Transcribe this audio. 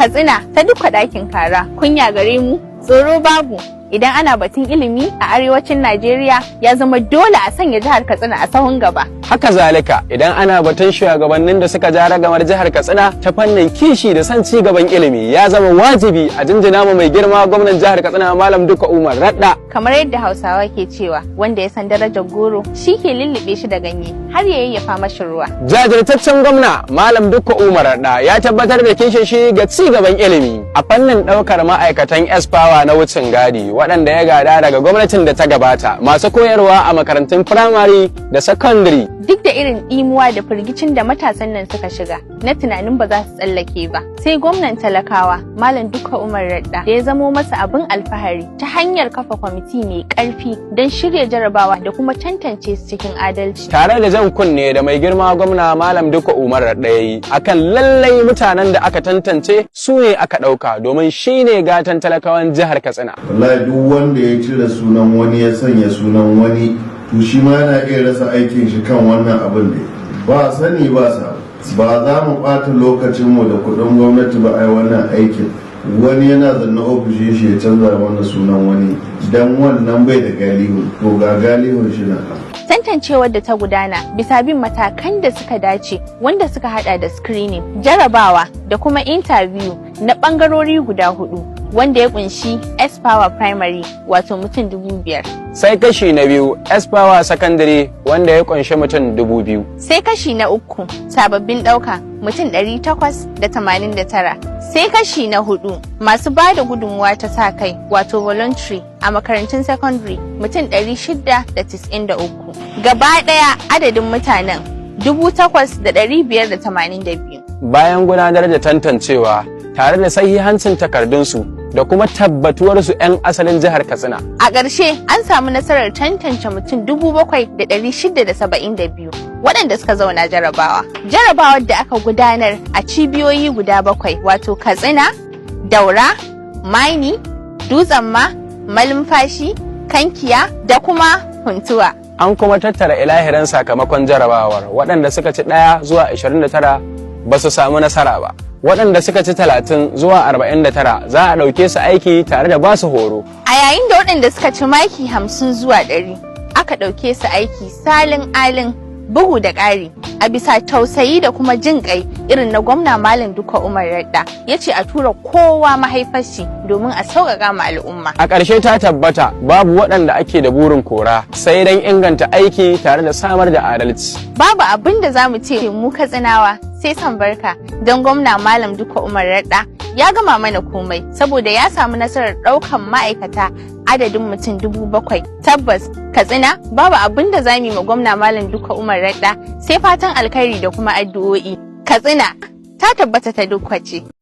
Katsina ta duka ɗakin kara, kunya gare mu, tsoro babu. Idan ana batun ilimi a arewacin Najeriya ya zama dole a sanya jihar Katsina a sahun gaba. Haka zalika idan ana batun shugabannin da suka ja ragamar jihar Katsina ta fannin kishi da son ci gaban ilimi ya zama wajibi a jinjina ma mai girma gwamnan jihar Katsina Malam Dukka Umar Radda. Kamar yadda Hausawa ke cewa wanda ya san darajar goro shi ke lullube shi da ganye har ya yayyafa mashi ruwa. Jajirtaccen gwamna Malam Dukka Umar Radda ya tabbatar da kishin shi ga ci gaban ilimi a fannin ɗaukar ma'aikatan S-Power na wucin gadi waɗanda ya gada daga gwamnatin da ta gabata masu koyarwa a makarantun firamare da sakandare. Duk da irin imuwa da firgicin da matasan nan suka shiga na tunanin ba za su tsallake ba, sai gwamnan talakawa Malam Dukka Umar Radda da ya zamo masa abin alfahari ta hanyar kafa kwamiti mai ƙarfi don shirya jarabawa da kuma tantance su cikin adalci. Tare da jan kunne da mai girma gwamna Malam Dukka Umar Radda ya yi akan lallai mutanen da aka tantance su ne aka ɗauka domin shi ne gatan talakawan jihar Katsina. Wallahi duk wanda ya cire sunan wani ya sanya sunan wani to shi ma yana iya rasa aikin shi kan wannan abin da ba sani ba sa ba za mu ɓata lokacinmu da kuɗin gwamnati ba a yi wannan aikin wani yana zanna ofishin shi ya canza mana sunan wani dan wannan bai da galihu to ga galihun shi na tantancewar da ta gudana bisa bin matakan da suka dace wanda suka hada da screening, jarabawa da kuma interview na bangarori guda 4 wanda ya kunshi S-Power Primary wato mutum 5,000. Sai kashi na biyu S-Power Secondary wanda ya kunshi mutum 2,000. Sai kashi na uku sababbin ɗauka mutum 889. Sai kashi na 4 masu ba da gudunmuwa ta sa kai wato voluntary a makarantun secondary mutum 693. Gaba ɗaya adadin mutanen 8,582. Bayan gudanar da tantancewa tare da sahihancin takardunsu da kuma tabbatuwarsu 'yan asalin jihar Katsina. A ƙarshe an samu nasarar tantance mutum 7,672 waɗanda suka zauna jarabawa. Jarabawar da aka gudanar a cibiyoyi guda 7 wato Katsina, Daura, Maini, Dutsen Ma, Malumfashi, Kankiya da kuma Huntuwa. An kuma tattara ilahirin sakamakon jarabawar waɗanda suka ci 1 zuwa 29 ba su samu nasara ba. Waɗanda suka ci 30 zuwa 49 za a ɗauke su aiki tare da ba su horo. A yayin da waɗanda suka ci maki 50 zuwa 100 aka ɗauke su aiki salin alin bugu da ƙari a bisa tausayi da kuma jin ƙai irin na gwamna Malam Dukka Umar Radda ya ce a tura kowa mahaifarshi domin a sauƙaƙa ma al'umma. A ƙarshe ta tabbata babu waɗanda ake da burin kora sai don inganta aiki tare da samar da adalci. Babu abin da za mu ce mu Katsinawa sai san barka don gwamna Malam Dukka Umar Radda ya gama mana komai saboda ya samu nasarar ɗaukan ma'aikata adadin mutum 7,000. Tabbas Katsina babu abin da za mu yi ma gwamna Malam Dukka Umar Radda sai fatan alkhairi da kuma addu'o'i. Katsina ta tabbata ta dukkace.